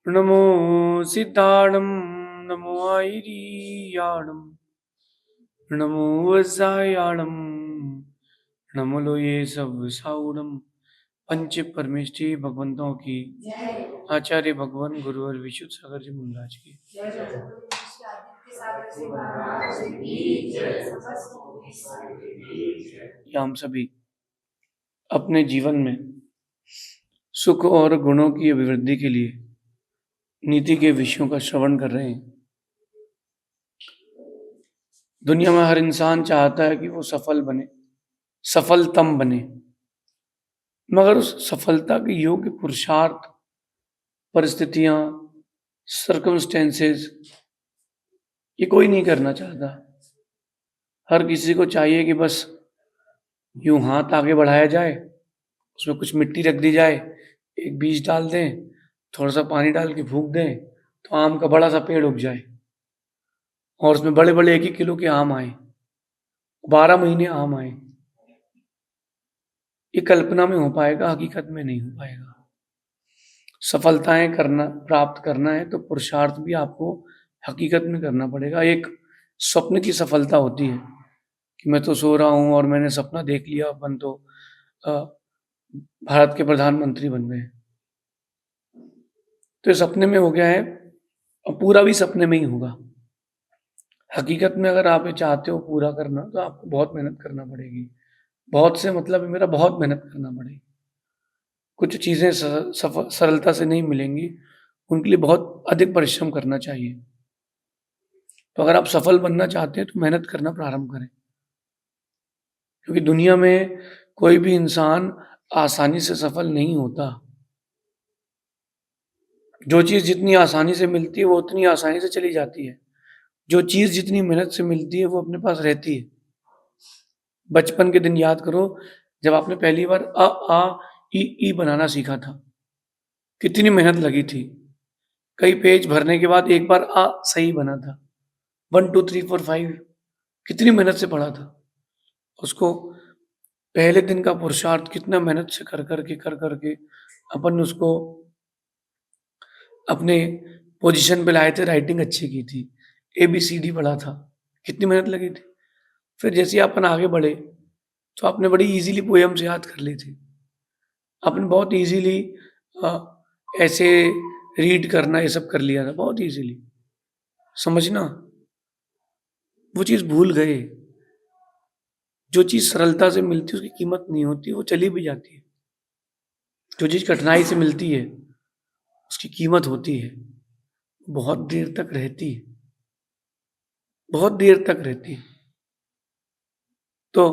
नमो सिद्धाणं नमो आयर्याणं नमो वज्रायाणं नमो लोये सब साउणम। पंच परमेष्टि भगवंतों की आचार्य भगवान गुरु और विशुद्ध सागर जी महाराज की या हम सभी अपने जीवन में सुख और गुणों की अभिवृद्धि के लिए नीति के विषयों का श्रवण कर रहे हैं। दुनिया में हर इंसान चाहता है कि वो सफल बने, सफलतम बने, मगर उस सफलता के योग्य पुरुषार्थ, परिस्थितियां, सर्कमस्टेंसेस ये कोई नहीं करना चाहता। हर किसी को चाहिए कि बस यूं हाथ आगे बढ़ाया जाए, उसमें कुछ मिट्टी रख दी जाए, एक बीज डाल दें, थोड़ा सा पानी डाल के फूंक दें तो आम का बड़ा सा पेड़ उग जाए और उसमें बड़े बड़े 1-1 किलो के आम आए, 12 महीने आम आए। ये कल्पना में हो पाएगा, हकीकत में नहीं हो पाएगा। सफलताएं करना, प्राप्त करना है तो पुरुषार्थ भी आपको हकीकत में करना पड़ेगा। एक स्वप्न की सफलता होती है कि मैं तो सो रहा हूं और मैंने सपना देख लिया, अपन तो भारत के प्रधानमंत्री बन गए, तो ये सपने में हो गया है और पूरा भी सपने में ही होगा। हकीकत में अगर आप ये चाहते हो पूरा करना तो आपको बहुत मेहनत करना पड़ेगी। बहुत से मतलब मेरा बहुत मेहनत करना पड़ेगी। कुछ चीजें सरलता से नहीं मिलेंगी, उनके लिए बहुत अधिक परिश्रम करना चाहिए। तो अगर आप सफल बनना चाहते हैं तो मेहनत करना प्रारंभ करें, क्योंकि दुनिया में कोई भी इंसान आसानी से सफल नहीं होता। जो चीज जितनी आसानी से मिलती है वो उतनी आसानी से चली जाती है, जो चीज जितनी मेहनत से मिलती है वो अपने पास रहती है। बचपन के दिन याद करो, जब आपने पहली बार अ आ ई बनाना सीखा था, कितनी मेहनत लगी थी। कई पेज भरने के बाद एक बार आ सही बना था। 1 2 3 4 5 कितनी मेहनत से पढ़ा था उसको। पहले दिन का पुरुषार्थ कितना मेहनत से कर करके अपन ने उसको अपने पोजीशन पे लाए थे, राइटिंग अच्छी की थी, ABCD पढ़ा था, कितनी मेहनत लगी थी। फिर जैसे ही अपन आगे बढ़े तो आपने बड़ी इजीली पोएम्स याद कर ली थी, आपने बहुत इजीली ऐसे रीड करना ये सब कर लिया था, बहुत इजीली। समझना, वो चीज भूल गए। जो चीज सरलता से मिलती है उसकी कीमत नहीं होती, वो चली भी जाती है। जो चीज कठिनाई से मिलती है उसकी कीमत होती है, बहुत देर तक रहती है, बहुत देर तक रहती है। तो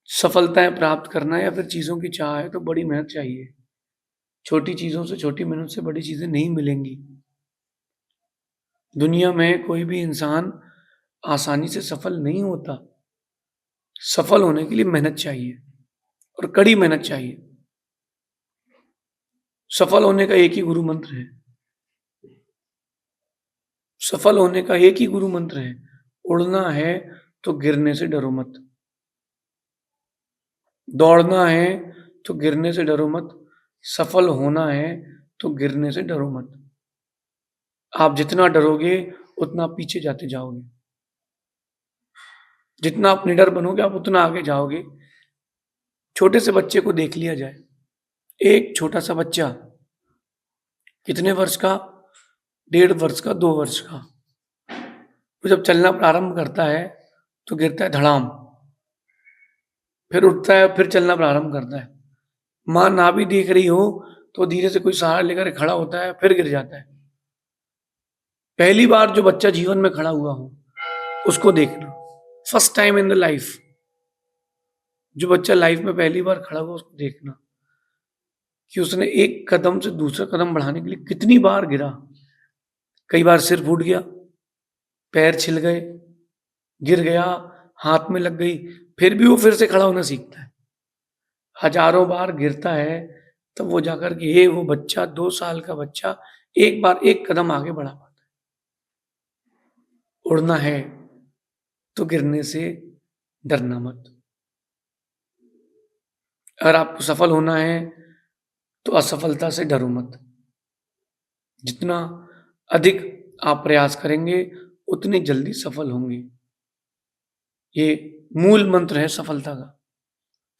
सफलताएं प्राप्त करना या फिर चीजों की चाह है तो बड़ी मेहनत चाहिए। छोटी चीजों से, छोटी मेहनत से बड़ी चीजें नहीं मिलेंगी। दुनिया में कोई भी इंसान आसानी से सफल नहीं होता। सफल होने के लिए मेहनत चाहिए और कड़ी मेहनत चाहिए। सफल होने का एक ही गुरु मंत्र है, सफल होने का एक ही गुरु मंत्र है, उड़ना है तो गिरने से डरो मत। दौड़ना है तो गिरने से डरो मत, सफल होना है तो गिरने से डरो मत। आप जितना डरोगे उतना पीछे जाते जाओगे, जितना आप निडर बनोगे आप उतना आगे जाओगे। छोटे से बच्चे को देख लिया जाए, एक छोटा सा बच्चा कितने वर्ष का, 1.5 वर्ष का, 2 वर्ष का, वो जब चलना प्रारंभ करता है तो गिरता है धड़ाम, फिर उठता है, फिर चलना प्रारंभ करता है। माँ ना भी देख रही हो तो धीरे से कोई सहारा लेकर खड़ा होता है, फिर गिर जाता है। पहली बार जो बच्चा जीवन में खड़ा हुआ हो उसको देखना, first time in the life, जो बच्चा लाइफ में पहली बार खड़ा हुआ उसको देखना कि उसने एक कदम से दूसरा कदम बढ़ाने के लिए कितनी बार गिरा। कई बार सिर फूट गया, पैर छिल गए, गिर गया, हाथ में लग गई, फिर भी वो फिर से खड़ा होना सीखता है। हजारों बार गिरता है तब वो जाकर के ये वो बच्चा, 2 साल का बच्चा एक बार एक कदम आगे बढ़ा पाता है। उड़ना है तो गिरने से डरना मत। अगर आपको सफल होना है तो असफलता से डरो मत। जितना अधिक आप प्रयास करेंगे उतनी जल्दी सफल होंगे। ये मूल मंत्र है सफलता का।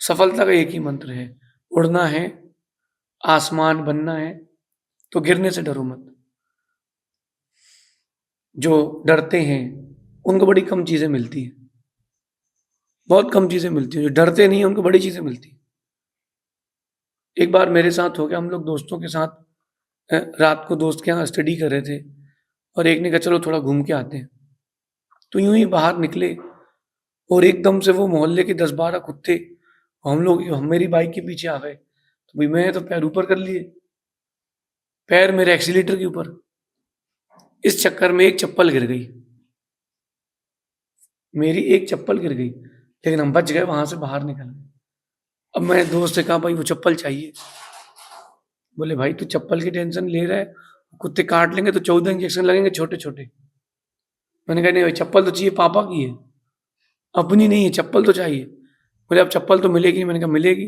सफलता का एक ही मंत्र है, उड़ना है, आसमान बनना है, तो गिरने से डरो मत। जो डरते हैं उनको बड़ी कम चीजें मिलती हैं, बहुत कम चीजें मिलती हैं। जो डरते नहीं हैं उनको बड़ी चीजें मिलती हैं। एक बार मेरे साथ हो गया, हम लोग दोस्तों के साथ रात को दोस्त के यहाँ स्टडी कर रहे थे और एक ने कहा चलो थोड़ा घूम के आते हैं। तो यूं ही बाहर निकले और एकदम से वो मोहल्ले के 10-12 कुत्ते हम मेरी बाइक के पीछे आ गए। तो भाई मैं तो पैर ऊपर कर लिए, पैर मेरे एक्सीलेटर के ऊपर। इस चक्कर में एक चप्पल गिर गई, मेरी एक चप्पल गिर गई, लेकिन हम बच गए, वहां से बाहर निकल गए। अब मैंने दोस्त से कहा भाई वो चप्पल चाहिए। बोले भाई तू चप्पल की टेंशन ले रहा है, कुत्ते काट लेंगे तो 14 इंजेक्शन लगेंगे छोटे छोटे। मैंने कहा नहीं भाई चप्पल तो चाहिए, पापा की है, अपनी नहीं है, चप्पल तो चाहिए। बोले अब चप्पल तो मिलेगी। मैंने कहा मिलेगी,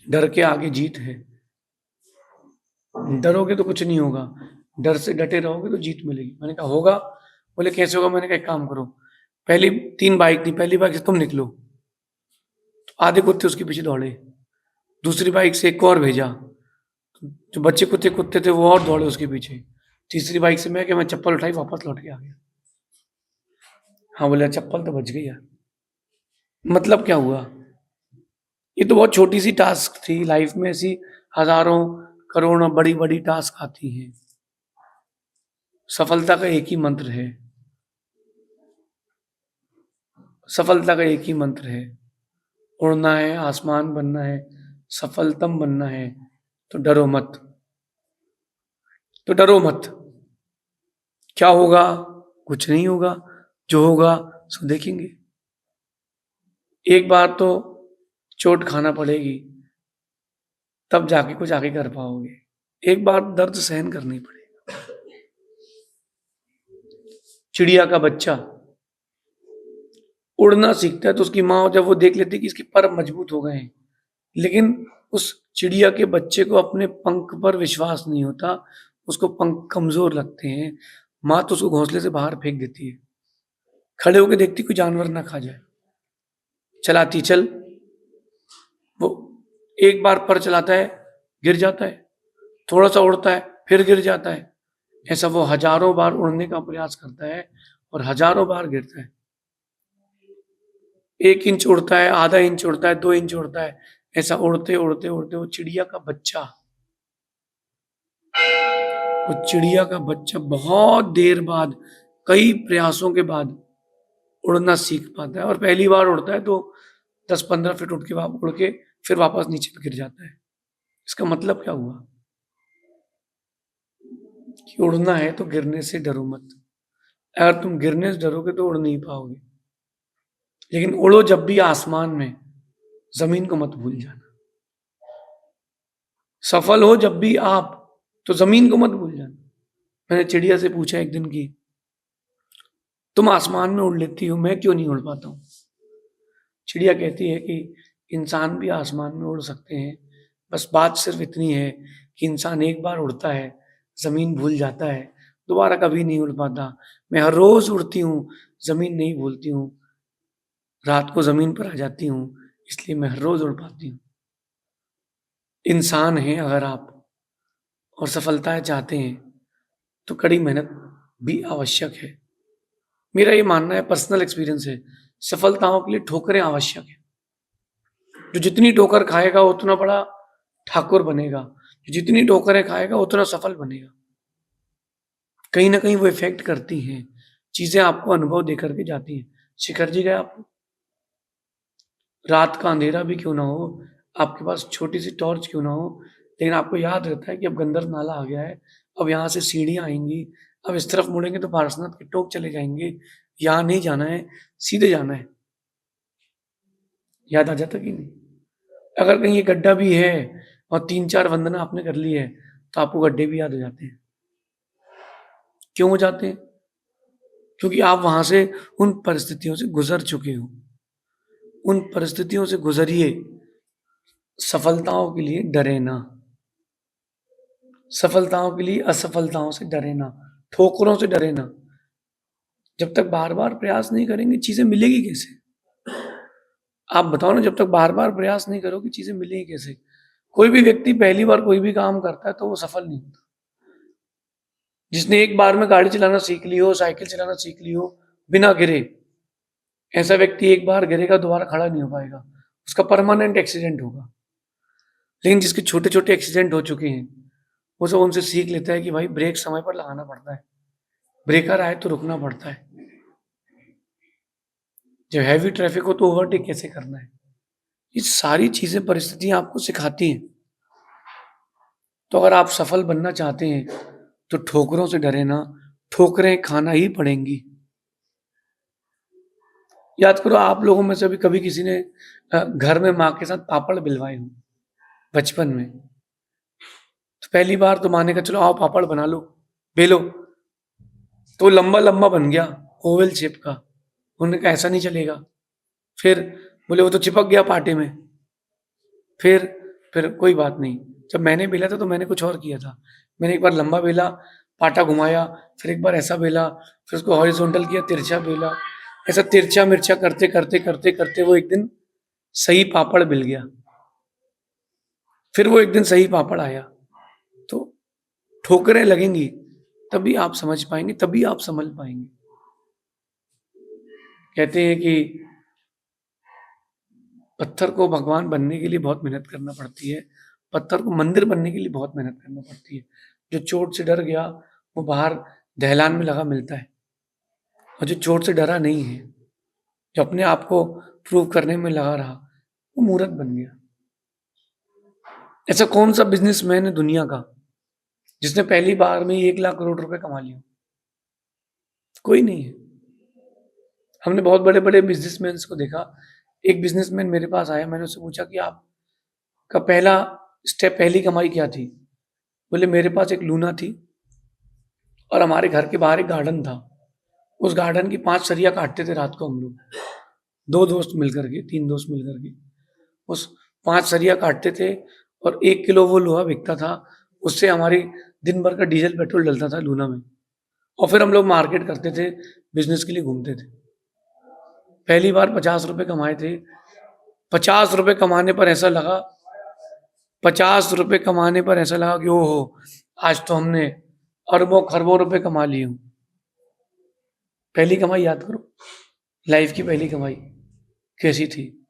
डर के आगे जीत है। डरोगे तो कुछ नहीं होगा, डर से डटे रहोगे तो जीत मिलेगी। मैंने कहा होगा। बोले कैसे होगा? मैंने कहा एक काम करो, पहली 3 बाइक थी, पहली बाइक से तुम निकलो, तो आधे कुत्ते उसके पीछे दौड़े। दूसरी बाइक से एक और भेजा, जो बच्चे कुत्ते कुत्ते थे वो और दौड़े उसके पीछे। तीसरी बाइक से मैं चप्पल उठाई, वापस लौट के आ गया। हाँ बोले चप्पल तो बच गई यार। मतलब क्या हुआ? ये तो बहुत छोटी सी टास्क थी, लाइफ में ऐसी हजारों करोड़ों बड़ी बड़ी टास्क आती हैं। सफलता का एक ही मंत्र है, सफलता का एक ही मंत्र है, उड़ना है, आसमान बनना है, सफलतम बनना है, तो डरो मत, तो डरो मत। क्या होगा? कुछ नहीं होगा, जो होगा सो देखेंगे। एक बार तो चोट खाना पड़ेगी, तब जाके कुछ आगे कर पाओगे। एक बार दर्द सहन करनी पड़ेगा। चिड़िया का बच्चा उड़ना सीखता है तो उसकी माँ जब वो देख लेती है कि इसके पर मजबूत हो गए हैं, लेकिन उस चिड़िया के बच्चे को अपने पंख पर विश्वास नहीं होता, उसको पंख कमजोर लगते हैं। माँ तो उसको घोंसले से बाहर फेंक देती है, खड़े होकर देखती कोई जानवर ना खा जाए, चलाती चल। वो एक बार पर चलाता है, गिर जाता है, थोड़ा सा उड़ता है, फिर गिर जाता है। ऐसा वो हजारों बार उड़ने का प्रयास करता है और हजारों बार गिरता है। 1 इंच उड़ता है, आधा इंच उड़ता है, 2 इंच उड़ता है। ऐसा उड़ते उड़ते उड़ते वो चिड़िया का बच्चा, बहुत देर बाद, कई प्रयासों के बाद उड़ना सीख पाता है। और पहली बार उड़ता है तो 10-15 फीट उड़ के फिर वापस नीचे गिर जाता है। इसका मतलब क्या हुआ कि उड़ना है तो गिरने से डरो मत। अगर तुम गिरने से डरोगे तो उड़ नहीं पाओगे। लेकिन उड़ो जब भी आसमान में, जमीन को मत भूल जाना। सफल हो जब भी आप, तो जमीन को मत भूल जाना। मैंने चिड़िया से पूछा एक दिन की, तुम आसमान में उड़ लेती हो, मैं क्यों नहीं उड़ पाता हूं? चिड़िया कहती है कि इंसान भी आसमान में उड़ सकते हैं, बस बात सिर्फ इतनी है कि इंसान एक बार उड़ता है, जमीन भूल जाता है, दोबारा कभी नहीं उड़ पाता। मैं हर रोज उड़ती हूँ, जमीन नहीं भूलती हूँ, रात को जमीन पर आ जाती हूँ, इसलिए मैं हर रोज उड़ पाती हूँ। इंसान हैं अगर आप और सफलताएं चाहते हैं तो कड़ी मेहनत भी आवश्यक है। मेरा ये मानना है, पर्सनल एक्सपीरियंस है, सफलताओं के लिए ठोकरें आवश्यक है। जो जितनी ठोकर खाएगा उतना बड़ा ठाकुर बनेगा, जो जितनी ठोकरें खाएगा उतना सफल बनेगा। कहीं ना कहीं वो इफेक्ट करती हैं, चीजें आपको अनुभव देकर के जाती हैं। शिखर जी गए आप, रात का अंधेरा भी क्यों ना हो, आपके पास छोटी सी टॉर्च क्यों ना हो, लेकिन आपको याद रहता है कि अब गंदर नाला आ गया है, अब यहाँ से सीढ़ियां आएंगी, अब इस तरफ मुड़ेंगे तो पारसनाथ के टोक चले जाएंगे, यहाँ नहीं जाना है, सीधे जाना है। याद आ जाता कि नहीं? अगर कहीं ये गड्ढा भी है और 3-4 वंदना आपने कर ली है तो आपको गड्ढे भी याद हो जाते हैं। क्यों हो जाते हैं? क्योंकि आप वहां से उन परिस्थितियों से गुजर चुके हो। उन परिस्थितियों से गुजरिए, सफलताओं के लिए डरे ना। सफलताओं के लिए असफलताओं से डरे ना, ठोकरों से डरे ना। जब तक बार-बार प्रयास नहीं करेंगे, चीज़ें मिलेगी कैसे? आप बताओ ना, जब तक बार-बार प्रयास नहीं करोगे, चीज़ें मिलेगी कैसे? कोई भी व्यक्ति पहली बार कोई भी काम करता है, तो वो सफल नहीं होता। जिसने एक बार में गाड़ी चलाना सीख ली हो, साइकिल चलाना सीख ली हो, बिना गिरे, ऐसा व्यक्ति एक बार गिरेगा, दोबारा खड़ा नहीं हो पाएगा। उसका परमानेंट एक्सीडेंट होगा। लेकिन जिसके छोटे-छोटे एक्सीडेंट हो चुके हैं, वो सब उनसे सीख लेता है कि भाई ब्रेक समय पर लगाना पड़ता है। ब्रेकर आए तो रुकना पड़ता है। जब हैवी ट्रैफिक हो तो ओवरटेक कैसे करना है। ये सारी चीज़ें परिस्थितियाँ आपको सिखाती हैं। तो अगर आप सफल बनना चाहते हैं, तो ठोकरों से डरे ना, ठोकरें खाना ही पड़ेंगी। याद करो, आप लोगों में से भी कभी किसी ने घर में माँ के साथ पापड़ बिलवाए हों, बचपन में। तो पहली बार तो माँ ने कहा चलो आओ पापड़ बना लो, बेलो। तो लंबा-लंबा बन गया, ओवल शेप का। उन्होंने कहा ऐसा नहीं चलेगा। फिर बोले वो तो चिपक गया पाटे में। फिर कोई बात नहीं। जब मैंने बेला था तो मैंने कुछ और किया था। मैंने एक बार लंबा बेला, पाटा घुमाया, फिर एक बार ऐसा बेला, फिर उसको हॉरिज़ॉन्टल किया, तिरछा बेला। ऐसा तिरछा-मिर्चा करते वो एक दिन सही पापड़ मिल गया। फिर वो एक दिन सही पापड़ आया। तो ठोकरें लगेंगी, तभी आप समझ पाएँगे, तभी आप संभल पाएँगे। कहते हैं कि पत्थर को भगवान बनने के लिए बहुत मेहनत करना पड़ती है, पत्थर को मंदिर बनने के लिए बहुत मेहनत करना पड़ती है। जो चोट से डर गया, वो बाहर दहलान में लगा मिलता है। और जो चोट से डरा नहीं है, जो अपने आप को प्रूव करने में लगा रहा, वो मूर्ख बन गया। ऐसा कौन-सा बिज़नेसमैन है दुनिया का, जिसने पहली बार में ही 1 लाख करोड़ रुपए कमा लिए? कोई नहीं है। हमने बहुत बड़े-बड़े बिज़नेसमैन्स को देखा। एक बिज़नेसमैन मेरे पास आया, मैंने उससे पूछा कि आपका पहला स्टेप, पहली कमाई क्या थी? बोले मेरे पास एक लूना थी और हमारे घर के बाहर एक गार्डन था। उस गार्डन की 5 सरिया काटते थे रात को हम लोग, 2 दोस्त मिल कर के, 3 दोस्त मिल कर के। उस 5 सरिया काटते थे और 1 किलो वो लोहा बिकता था। उससे हमारी दिन भर का डीज़ल पेट्रोल डलता था लूना में। और फिर हम लोग मार्केट करते थे, बिज़नेस के लिए घूमते थे। पहली बार ₹50 कमाए थे। ₹50 कमाने पर ऐसा लगा, ₹50 कमाने पर ऐसा लगा कि ओहो! आज तो हमने अरबों-खरबों रुपए कमा लिए हों। पहली कमाई याद करो, लाइफ़ की पहली कमाई कैसी थी?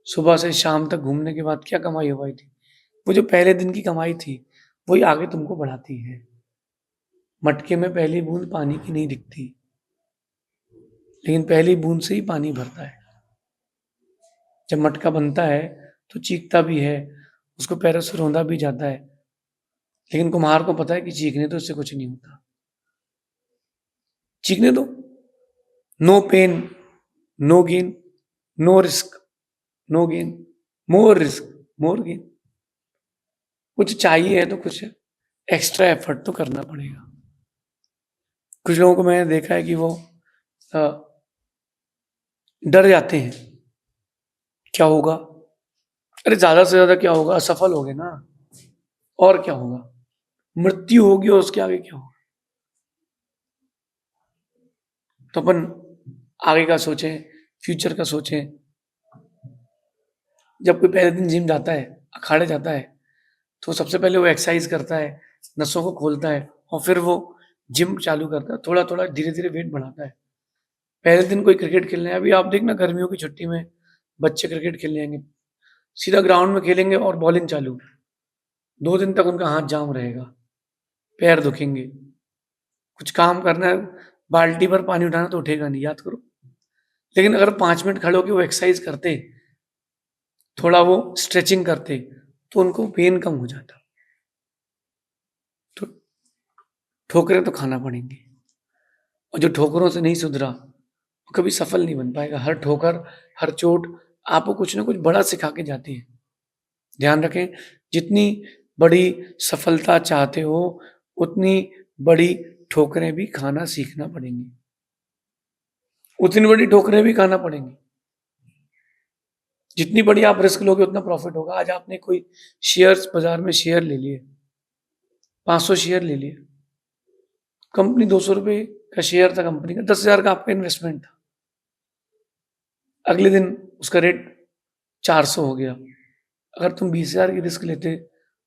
सुबह से शाम तक घूमने के बाद क्या कमाई हो पाई थी? वो जो पहले दिन की कमाई थी, वही आगे तुमको बढ़ाती है। मटके में पहली बूँद पानी की नहीं दिखती, लेकिन पहली बूँद से ही पानी भरता है। जब मटका बनता है, तो चीखता भी है, उसको पैरों से रौंदा भी जाता है, लेकिन कुम्हार को पता है कि चीखने तो इससे कुछ नहीं होता। चीखने दो, no pain, no gain, no risk, no gain, more risk, more gain. कुछ चाहिए है तो कुछ एक्स्ट्रा एफर्ट तो करना पड़ेगा। कुछ लोगों को मैंने देखा है कि वो अ, डर जाते हैं, क्या होगा? अरे ज़्यादा से ज़्यादा क्या होगा? असफल हो गए ना, और क्या होगा? मृत्यु होगी और उसके आगे क्या होगा? तो अपन आगे का सोचें, फ्यूचर का सोचें। जब कोई पहले दिन जिम जाता है, अखाड़े जाता है, तो सबसे पहले वो एक्सरसाइज़ करता है, नसों को खोलता है और फिर वो जिम चालू करता है, थोड़ा-थोड़ा, धीरे-धीरे वेट बढ़ाता है। पहले दिन कोई क्रिकेट खेलने, अभी आप देखना गर्मियों की छुट्टी में बच्चे क्रिकेट खेलने आएँगे, सीधा ग्राउंड में खेलेंगे और बॉलिंग चालू। 2 दिन तक उनका हाथ जाम रहेगा, पैर दुखेंगे। कुछ काम करना है, बाल्टी भर पानी उठाना तो उठेगा नहीं, याद करो। लेकिन अगर 5 मिनट खड़े होके वो एक्सरसाइज़ करते, थोड़ा वो स्ट्रेचिंग करते, तो उनको पेन कम हो जाता। तो ठोकरें तो खाना पड़ेंगी, और जो ठोकरों से नहीं सुधरा, वो कभी सफल नहीं बन पाएगा। हर ठोकर, हर चोट आपको कुछ न कुछ बड़ा सिखा के जाती है। ध्यान रखें, जितनी बड़ी सफलता चाहते हो, उतनी बड़ी ठोकरें भी खाना सीखना पड़ेंगी। उतनी बड़ी ठोकरें भी खाना पड़ेंगी। जितनी बड़ी आप रिस्क लोगे, उतना प्रॉफ़िट होगा। आज आपने कोई शेयर्स बाज़ार में शेयर ले लिए, 500 शेयर ले लिए, कंपनी 200 रुपये का शेयर था कंपनी का, 10,000 का आपका इन्वेस्टमेंट था। अगले दिन उसका रेट 400 हो गया। अगर तुम 20,000 की रिस्क लेते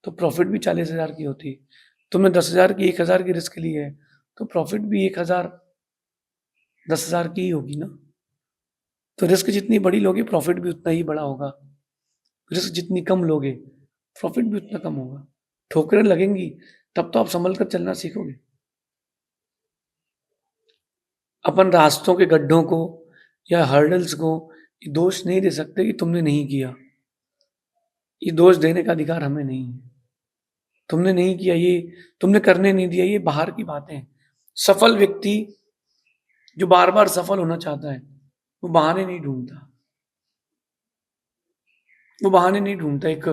तो प्रॉफिट भी 40,000 की होती। तुमने 10,000 की 1,000 की रिस्क ली है तो प्रॉफिट भी 1,000 10,000 की ही होगी ना। तो रिस्क जितनी बड़ी लोगे प्रॉफिट भी उतना ही बड़ा होगा, रिस्क जितनी कम लोगे प्रॉफिट भी उतना कम होगा। ठोकरें लगेंगी तब तो आप संभल कर चलना सीखोगे। अपन रास्तों के गड्ढों को या हर्डल्स को ये दोष नहीं दे सकते कि तुमने नहीं किया। ये दोष देने का अधिकार हमें नहीं है। तुमने नहीं किया, ये तुमने करने नहीं दिया, ये बाहर की बातें हैं। सफल व्यक्ति जो बार बार सफल होना चाहता है वो बहाने नहीं ढूंढता, वो बहाने नहीं ढूंढता। एक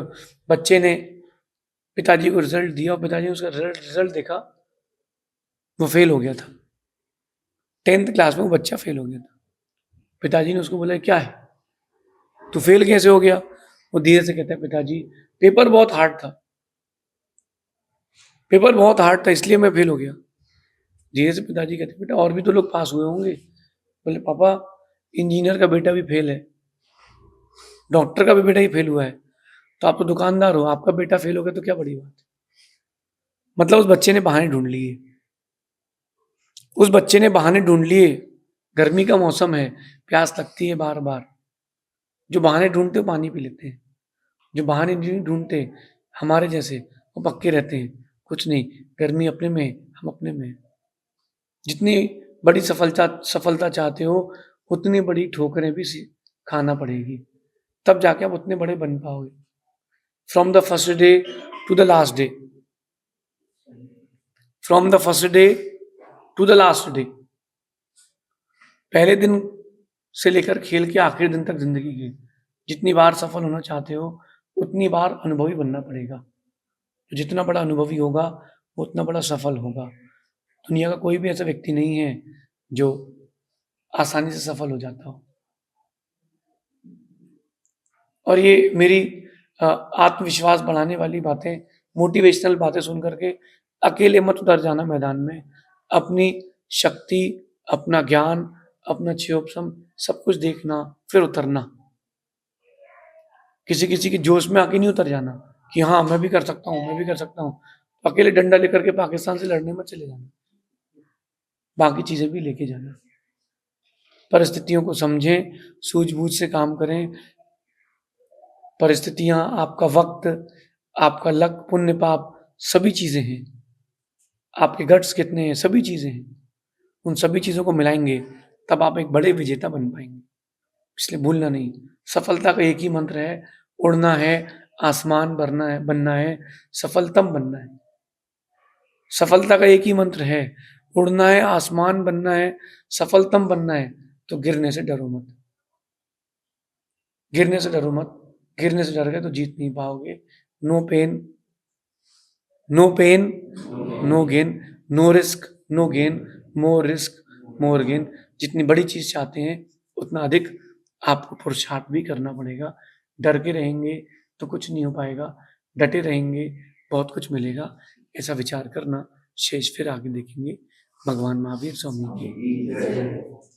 बच्चे ने पिताजी को रिजल्ट दिया और पिताजी ने उसका रिजल्ट देखा, वो फेल हो गया था। 10th क्लास में वो बच्चा फेल हो गया था। पिताजी ने उसको बोला क्या है, तू फेल कैसे हो गया? वो धीरे से कहता है पिताजी पेपर बहुत हार्ड था, पेपर बहुत हार्ड था इसलिए मैं फेल हो गया। धीरे से पिताजी कहते बेटा और भी तो लोग पास हुए होंगे। बोले पापा इंजीनियर का बेटा भी फेल है, डॉक्टर का भी बेटा ही फेल हुआ है, तो आप तो दुकानदार हो, आपका बेटा फेल हो गया तो क्या बड़ी बात है। मतलब उस बच्चे ने बहाने ढूंढ लिए, उस बच्चे ने बहाने ढूंढ लिए। गर्मी का मौसम है, प्यास लगती है बार बार, जो बहाने ढूंढते पानी पी लेते हैं। जो बहाने नहीं ढूंढते हमारे जैसे वो पक्के रहते हैं, कुछ नहीं, गर्मी अपने में, हम अपने में। जितनी बड़ी सफलता चाहते हो उतनी बड़ी ठोकरें भी खाना पड़ेगी, तब जाके आप उतने बड़े बन पाओगे। From the first day to the last day, from the first day to the last day, पहले दिन से लेकर खेल के आखिरी दिन तक जिंदगी के जितनी बार सफल होना चाहते हो उतनी बार अनुभवी बनना पड़ेगा। तो जितना बड़ा अनुभवी होगा वो उतना बड़ा सफल होगा। दुनिया का कोई भी ऐसा व्यक्ति नहीं है जो आसानी से सफल हो जाता हो। और ये मेरी आत्मविश्वास बढ़ाने वाली बातें, मोटिवेशनल बातें सुन करके अकेले मत उतर जाना मैदान में। अपनी शक्ति, अपना ज्ञान, अपना क्षयोपशम सब कुछ देखना फिर उतरना। किसी किसी के जोश में आके नहीं उतर जाना कि हाँ मैं भी कर सकता हूँ, मैं भी कर सकता हूँ। अकेले डंडा लेकर के पाकिस्तान से लड़ने में चले जाना, बाकी चीजें भी लेके जाना। परिस्थितियों को समझें, सूझबूझ से काम करें। परिस्थितियां, आपका वक्त, आपका लक, पुण्य पाप सभी चीजें हैं, आपके गट्स कितने हैं सभी चीजें हैं। उन सभी चीजों को मिलाएंगे तब आप एक बड़े विजेता बन पाएंगे। इसलिए भूलना नहीं, सफलता का एक ही मंत्र है, उड़ना है, आसमान बनना है, सफलतम बनना है। सफलता का एक ही मंत्र है, उड़ना है, आसमान बनना है, सफलतम बनना है। तो गिरने से डरो मत, गिरने से डरो मत। गिरने से डर गए तो जीत नहीं पाओगे। No pain no pain no gain, no risk no gain, more risk more gain. जितनी बड़ी चीज चाहते हैं उतना अधिक आपको पुरुषार्थ भी करना पड़ेगा। डर के रहेंगे तो कुछ नहीं हो पाएगा, डटे रहेंगे बहुत कुछ मिलेगा। ऐसा विचार करना। शेष फिर आगे देखेंगे। भगवान महावीर स्वामी की।